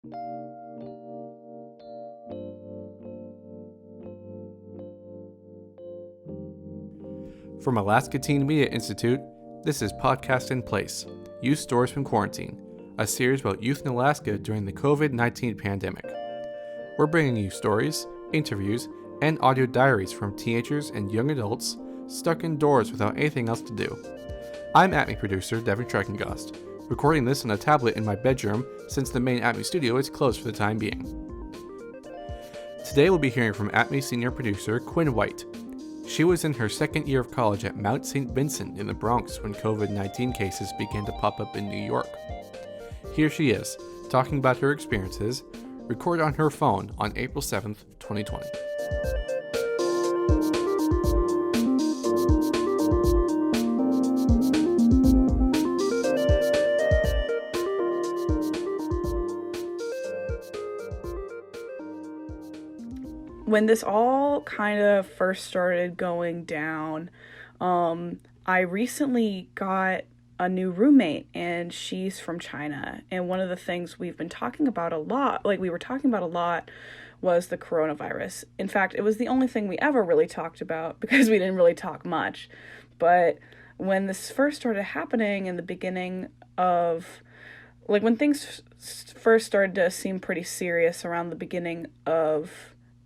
From Alaska Teen Media Institute, this is Podcast in Place, Youth Stories from Quarantine, a series about youth in Alaska during the COVID-19 pandemic. We're bringing you stories, interviews, and audio diaries from teenagers and young adults stuck indoors without anything else to do. I'm ATMI producer Devin Schreckengost, recording this on a tablet in my bedroom since the main ATMI studio is closed for the time being. Today we'll be hearing from ATMI senior producer Quinn White. She was in her second year of college at Mount St. Vincent in the Bronx when COVID-19 cases began to pop up in New York. Here she is, talking about her experiences, recorded on her phone on April 7th, 2020. When this all kind of first started going down, I recently got a new roommate, and she's from China. And one of the things we've been talking about a lot, was the coronavirus. In fact, it was the only thing we ever really talked about because we didn't really talk much. But when this first started happening in the beginning of, when things first started to seem pretty serious around the beginning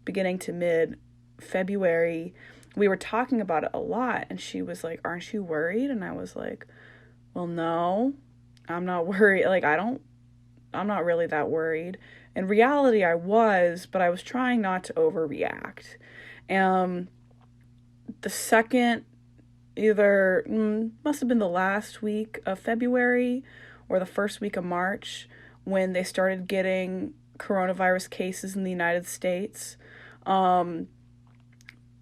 to mid-February, we were talking about it a lot, and she was like, "Aren't you worried?" And I was like, "Well, no, I'm not worried. I'm not really that worried." In reality, I was, but I was trying not to overreact. The second, must have been the last week of February or the first week of March, when they started getting coronavirus cases in the United States.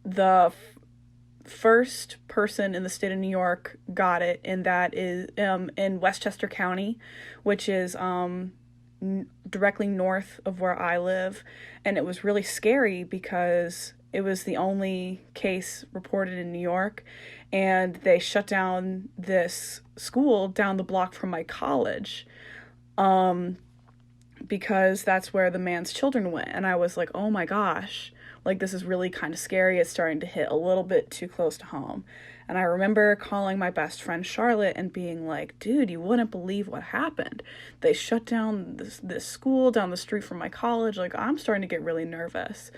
The first person in the state of New York got it, and that is in Westchester County, which is directly north of where I live. And it was really scary because it was the only case reported in New York, and they shut down this school down the block from my college, because that's where the man's children went. And I was like, oh my gosh, this is really kind of scary. It's starting to hit a little bit too close to home. And I remember calling my best friend Charlotte and being like, dude, you wouldn't believe what happened. They shut down this school down the street from my college. I'm starting to get really nervous.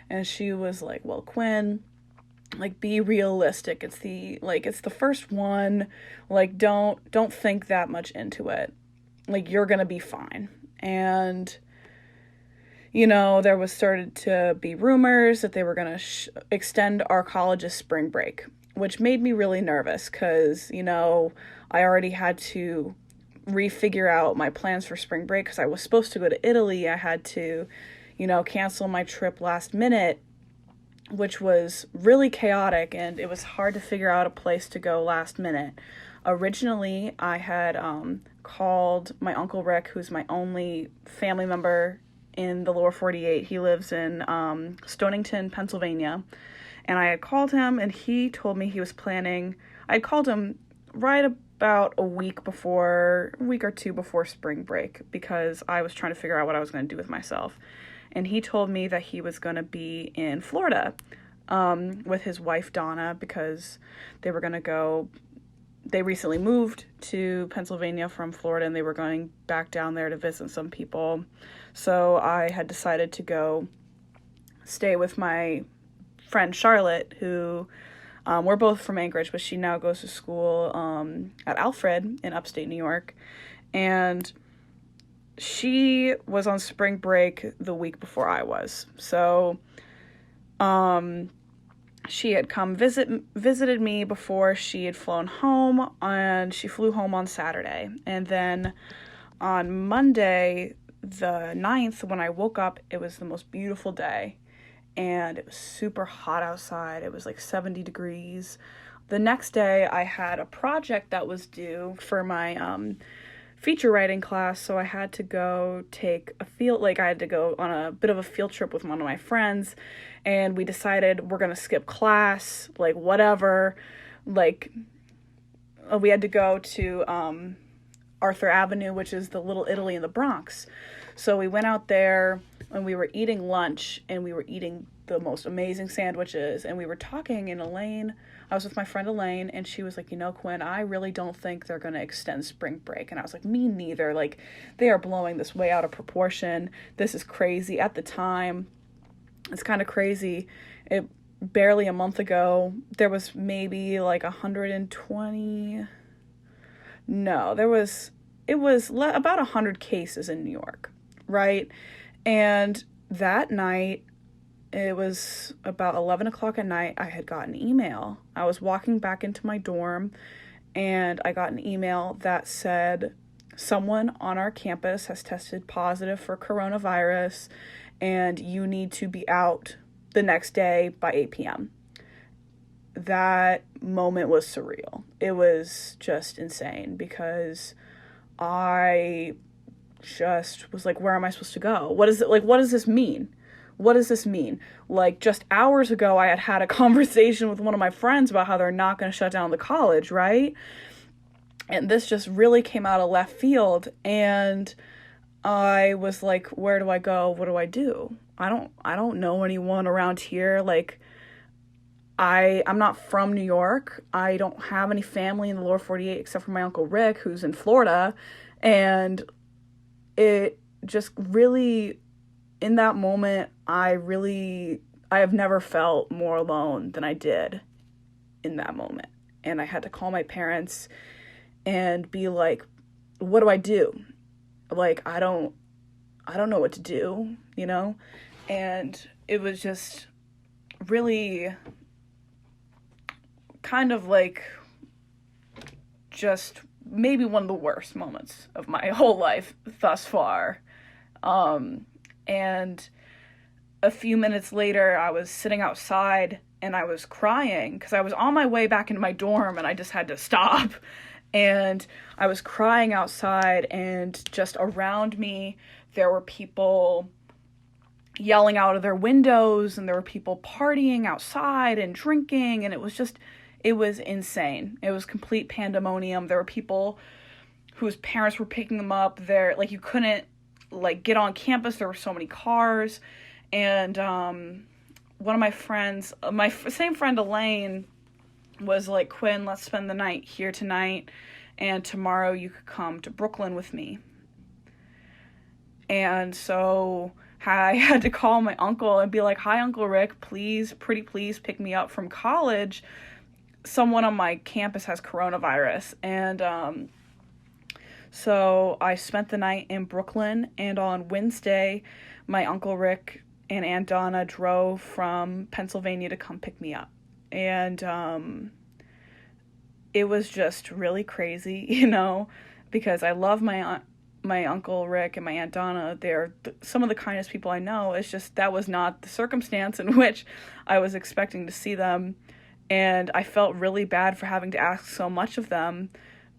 And she was like, well, Quinn, be realistic. It's the first one. Don't think that much into it. You're going to be fine. And, there was started to be rumors that they were going to extend our college's spring break, which made me really nervous because, I already had to refigure out my plans for spring break because I was supposed to go to Italy. I had to, cancel my trip last minute, which was really chaotic, and it was hard to figure out a place to go last minute. Originally, I had called my Uncle Rick, who's my only family member in the lower 48. He lives in Stonington, Pennsylvania. And I had called him, and he told me he was planning. I called him right about a week or two before spring break, because I was trying to figure out what I was going to do with myself. And he told me that he was going to be in Florida with his wife, Donna, because they were going to go. They recently moved to Pennsylvania from Florida, and they were going back down there to visit some people. So I had decided to go stay with my friend Charlotte, who we're both from Anchorage, but she now goes to school at Alfred in upstate New York. And she was on spring break the week before I was. So she had come visited me before she had flown home, and she flew home on Saturday. And then on Monday, the 9th, when I woke up, it was the most beautiful day, and it was super hot outside. It was 70 degrees. The next day, I had a project that was due for my feature writing class, so I had to go I had to go on a bit of a field trip with one of my friends, and we decided we're gonna skip class, whatever. We had to go to Arthur Avenue, which is the Little Italy in the Bronx. So we went out there and we were eating lunch and we were eating the most amazing sandwiches and we were talking, and I was with my friend Elaine, and she was like, Quinn, I really don't think they're going to extend spring break. And I was like, me neither. Like, they are blowing this way out of proportion. This is crazy. At the time, it's kind of crazy. Barely a month ago, there was maybe like 120. No, it was about 100 cases in New York, right? And that night, it was about 11 o'clock at night, I had gotten an email. I was walking back into my dorm, and I got an email that said, someone on our campus has tested positive for coronavirus, and you need to be out the next day by 8 p.m. That moment was surreal. It was just insane, because I just was like, where am I supposed to go? What is it? Like, what does this mean? What does this mean? Like, just hours ago, I had a conversation with one of my friends about how they're not going to shut down the college, right? And this just really came out of left field. And I was like, where do I go? What do I do? I don't know anyone around here. Like, I'm not from New York. I don't have any family in the lower 48 except for my Uncle Rick, who's in Florida. And it just really, in that moment, I have never felt more alone than I did in that moment. And I had to call my parents and be like, what do I do? Like, I don't know what to do, And it was just really kind of like just maybe one of the worst moments of my whole life thus far. And a few minutes later, I was sitting outside and I was crying because I was on my way back into my dorm and I just had to stop. And I was crying outside, and just around me, there were people yelling out of their windows, and there were people partying outside and drinking, and it was insane. It was complete pandemonium. There were people whose parents were picking them up. Like, you couldn't, like, get on campus. There were so many cars. And one of my friends, my same friend Elaine, was like, Quinn, let's spend the night here tonight, and tomorrow you could come to Brooklyn with me. And so I had to call my uncle and be like, hi, Uncle Rick, please pick me up from college. Someone on my campus has coronavirus. And so I spent the night in Brooklyn, and on Wednesday, my Uncle Rick and Aunt Donna drove from Pennsylvania to come pick me up. And it was just really crazy, because I love my Uncle Rick and my Aunt Donna. They're some of the kindest people I know. It's just that was not the circumstance in which I was expecting to see them. And I felt really bad for having to ask so much of them.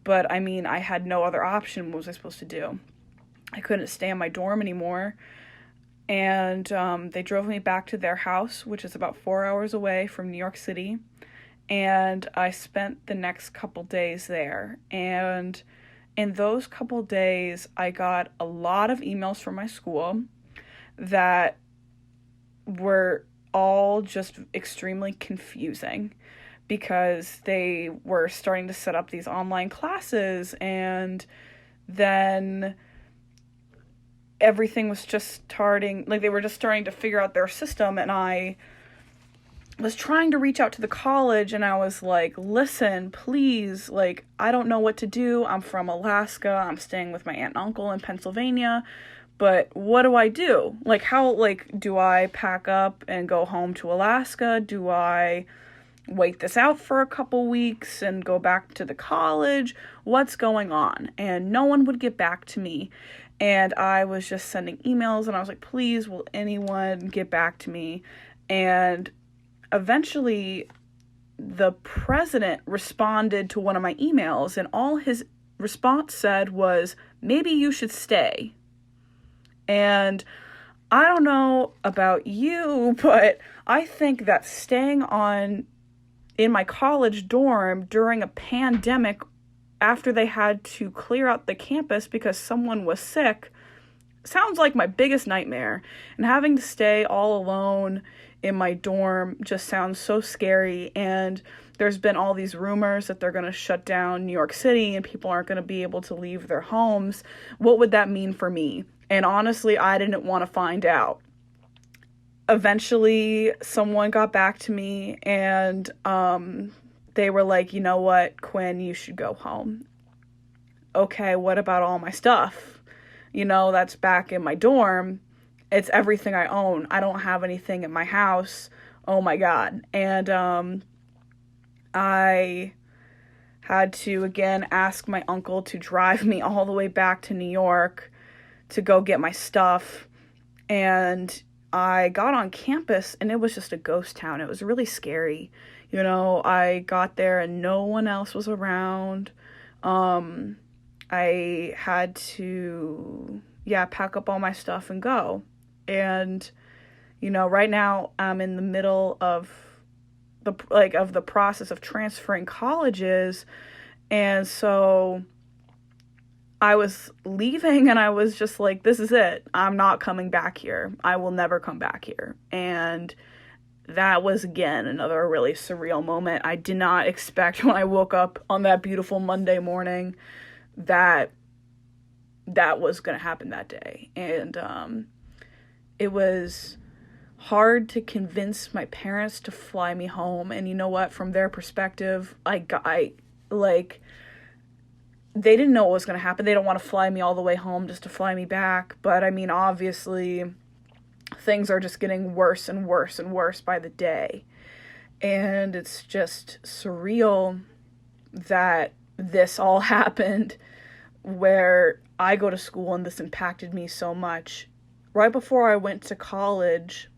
But, I mean, I had no other option. What was I supposed to do? I couldn't stay in my dorm anymore. And they drove me back to their house, which is about 4 hours away from New York City. And I spent the next couple days there. And in those couple days, I got a lot of emails from my school that were all just extremely confusing, because they were starting to set up these online classes, and then everything was just starting, like, they were just starting to figure out their system. And I was trying to reach out to the college, and I was like, listen, please, like, I don't know what to do. I'm from Alaska. I'm staying with my aunt and uncle in Pennsylvania, but what do I do? Like, how, like, do I pack up and go home to Alaska? Do I wait this out for a couple weeks and go back to the college? What's going on? And no one would get back to me. And I was just sending emails, and I was like, please, will anyone get back to me? And eventually, the president responded to one of my emails, and all his response said was, maybe you should stay. And I don't know about you, but I think that staying in my college dorm during a pandemic, after they had to clear out the campus because someone was sick, sounds like my biggest nightmare. And having to stay all alone in my dorm just sounds so scary. And there's been all these rumors that they're going to shut down New York City and people aren't going to be able to leave their homes. What would that mean for me? And honestly, I didn't want to find out. Eventually, someone got back to me and they were like, you know what, Quinn, you should go home. Okay, what about all my stuff? That's back in my dorm. It's everything I own. I don't have anything in my house. Oh my God. And I had to again ask my uncle to drive me all the way back to New York to go get my stuff. And I got on campus and it was just a ghost town. It was really scary. I got there and no one else was around. I had to, pack up all my stuff and go. And, right now I'm in the middle of the process of transferring colleges. And so I was leaving and I was just like, this is it. I'm not coming back here. I will never come back here. And that was, again, another really surreal moment. I did not expect when I woke up on that beautiful Monday morning that was going to happen that day. And it was hard to convince my parents to fly me home. And you know what? From their perspective, they didn't know what was going to happen. They don't want to fly me all the way home just to fly me back. But I mean, obviously, things are just getting worse and worse and worse by the day. And it's just surreal that this all happened where I go to school and this impacted me so much. Right before I went to college,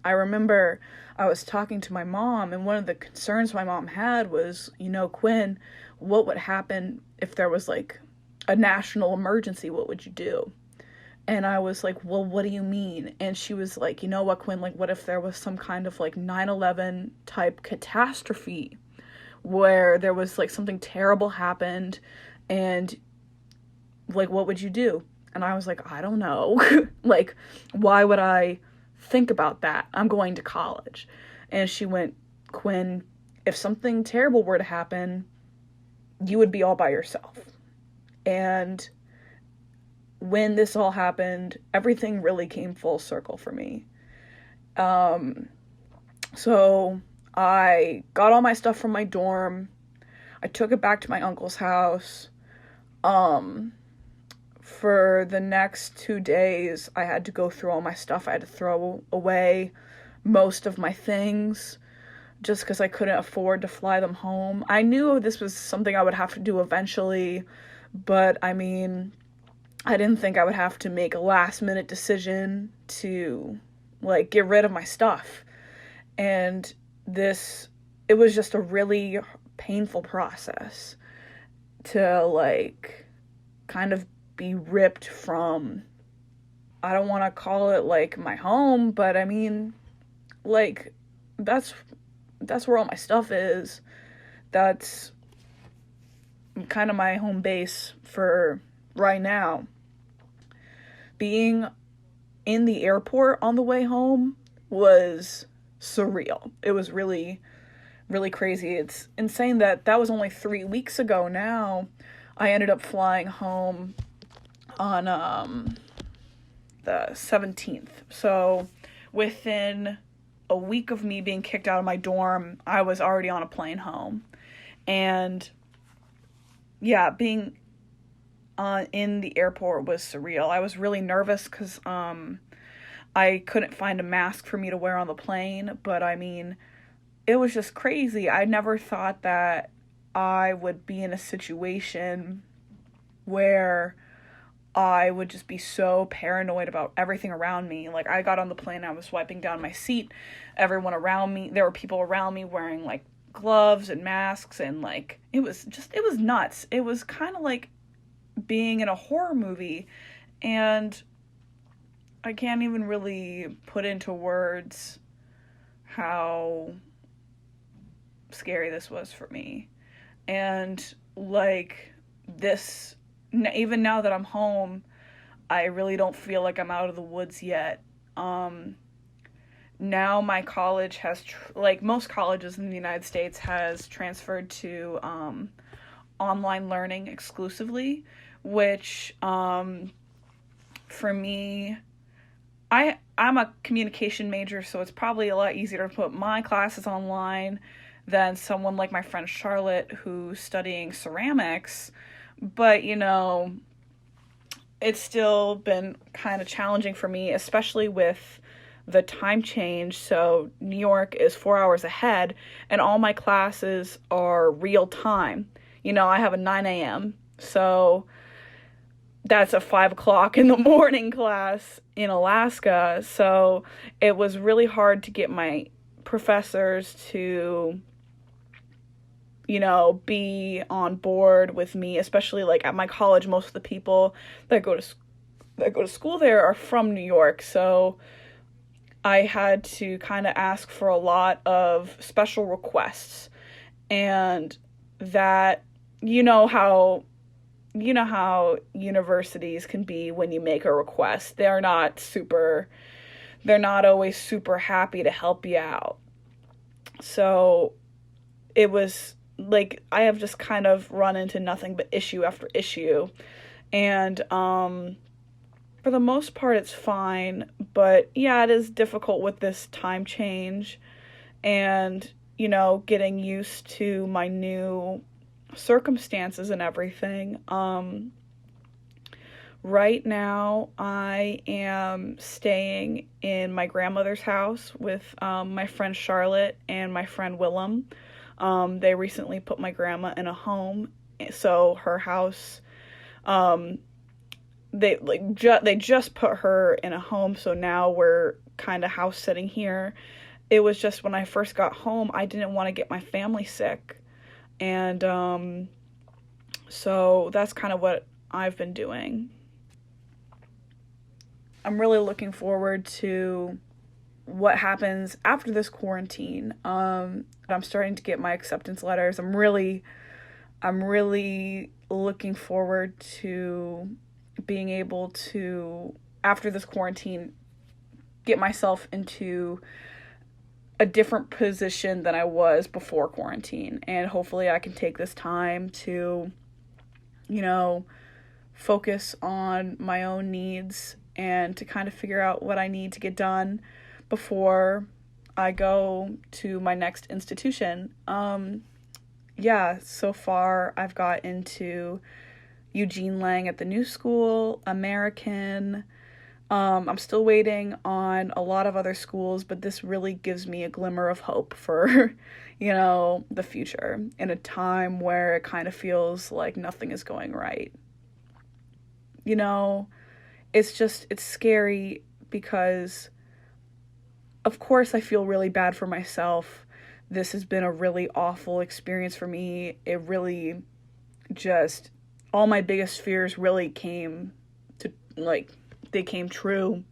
I remember I was talking to my mom, and one of the concerns my mom had was, Quinn, what would happen if there was like a national emergency? What would you do? And I was like, well, what do you mean? And she was like, you know what, Quinn, like, what if there was some kind of like 9/11 type catastrophe where there was like something terrible happened and like, what would you do? And I was like, I don't know. Like, why would I think about that? I'm going to college. And she went, Quinn, if something terrible were to happen, you would be all by yourself. And when this all happened, everything really came full circle for me. So I got all my stuff from my dorm. I took it back to my uncle's house. For the next 2 days, I had to go through all my stuff. I had to throw away most of my things just because I couldn't afford to fly them home. I knew this was something I would have to do eventually, but I mean, I didn't think I would have to make a last-minute decision to, like, get rid of my stuff. And it was just a really painful process to, like, kind of be ripped from, I don't want to call it, like, my home, but I mean, like, that's where all my stuff is. That's kind of my home base for right now. Being in the airport on the way home was surreal. It was really, really crazy. It's insane that was only 3 weeks ago now. I ended up flying home on the 17th. So within a week of me being kicked out of my dorm, I was already on a plane home. And yeah, being in the airport was surreal. I was really nervous because I couldn't find a mask for me to wear on the plane, but I mean, it was just crazy. I never thought that I would be in a situation where I would just be so paranoid about everything around me. Like, I got on the plane, I was wiping down my seat. Everyone around me, there were people around me wearing, like, gloves and masks, and, like, it was nuts. It was kind of like being in a horror movie, and I can't even really put into words how scary this was for me. And, like, this, even now that I'm home, I really don't feel like I'm out of the woods yet. Now my college has, like most colleges in the United States, has transferred to online learning exclusively, which for me, I'm a communication major, so it's probably a lot easier to put my classes online than someone like my friend Charlotte who's studying ceramics. But, it's still been kind of challenging for me, especially with the time change. So New York is 4 hours ahead, and all my classes are real time. I have a 9 a.m., so that's a 5 o'clock in the morning class in Alaska. So it was really hard to get my professors to, be on board with me, especially like at my college. Most of the people that go to school there are from New York. So I had to kind of ask for a lot of special requests, and that, how universities can be when you make a request. They're not always super happy to help you out. So it was like I have just kind of run into nothing but issue after issue. And for the most part, it's fine. But yeah, it is difficult with this time change and, getting used to my new circumstances and everything. Right now, I am staying in my grandmother's house with my friend Charlotte and my friend Willem. They recently put my grandma in a home, so her house, they just put her in a home, so now we're kind of house sitting here. It was just when I first got home, I didn't want to get my family sick, and so that's kind of what I've been doing. I'm really looking forward to what happens after this quarantine. I'm starting to get my acceptance letters. I'm really looking forward to being able to, after this quarantine, get myself into a different position than I was before quarantine. And hopefully I can take this time to, focus on my own needs and to kind of figure out what I need to get done before I go to my next institution. So far I've got into Eugene Lang at the New School, American. I'm still waiting on a lot of other schools, but this really gives me a glimmer of hope for, the future in a time where it kind of feels like nothing is going right. It's scary because, of course, I feel really bad for myself. This has been a really awful experience for me. It really just, all my biggest fears really came true.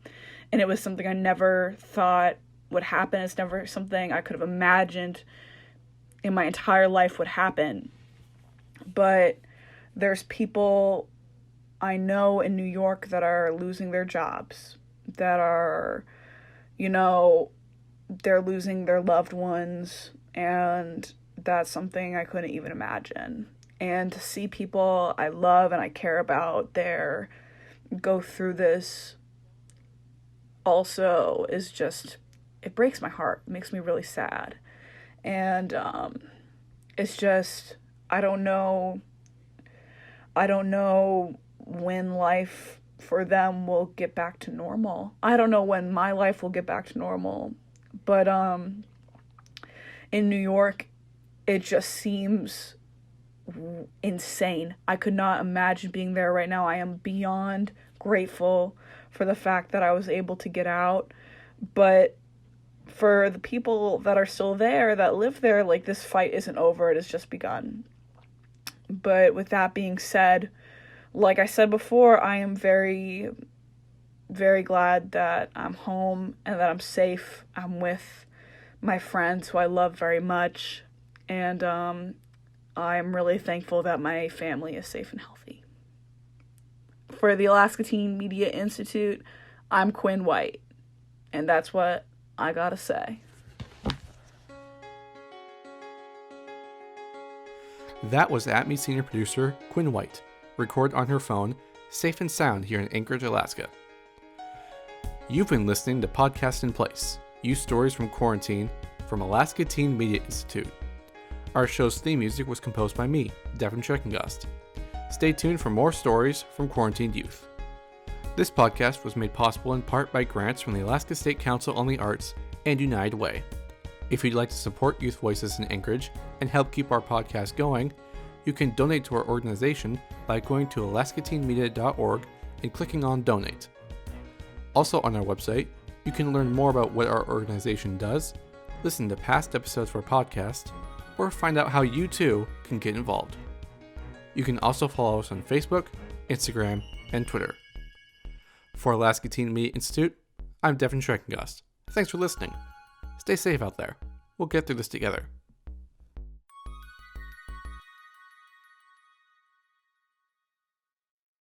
And it was something I never thought would happen. It's never something I could have imagined in my entire life would happen. But there's people I know in New York that are losing their jobs, that are, they're losing their loved ones, and that's something I couldn't even imagine. And to see people I love and I care about go through this also is just, it breaks my heart. It makes me really sad. And it's just, I don't know when life for them will get back to normal. I don't know when my life will get back to normal. But in New York, it just seems insane. I could not imagine being there right now. I am beyond grateful for the fact that I was able to get out. But for the people that are still there, that live there, like, this fight isn't over. It has just begun. But with that being said, like I said before, I am very, very glad that I'm home and that I'm safe. I'm with my friends who I love very much. And I'm really thankful that my family is safe and healthy. for the Alaska Teen Media Institute, I'm Quinn White. And that's what I gotta say. That was ATMI senior producer Quinn White, recorded on her phone, safe and sound here in Anchorage, Alaska. You've been listening to Podcast in Place, Youth Stories from Quarantine, from Alaska Teen Media Institute. Our show's theme music was composed by me, Devin Schreckengust. Stay tuned for more stories from quarantined youth. This podcast was made possible in part by grants from the Alaska State Council on the Arts and United Way. If you'd like to support Youth Voices in Anchorage and help keep our podcast going, you can donate to our organization by going to alaskateenmedia.org and clicking on Donate. Also on our website, you can learn more about what our organization does, listen to past episodes of our podcast, or find out how you too can get involved. You can also follow us on Facebook, Instagram, and Twitter. For Alaska Teen Media Institute, I'm Devin Schreckengust. Thanks for listening. Stay safe out there. We'll get through this together.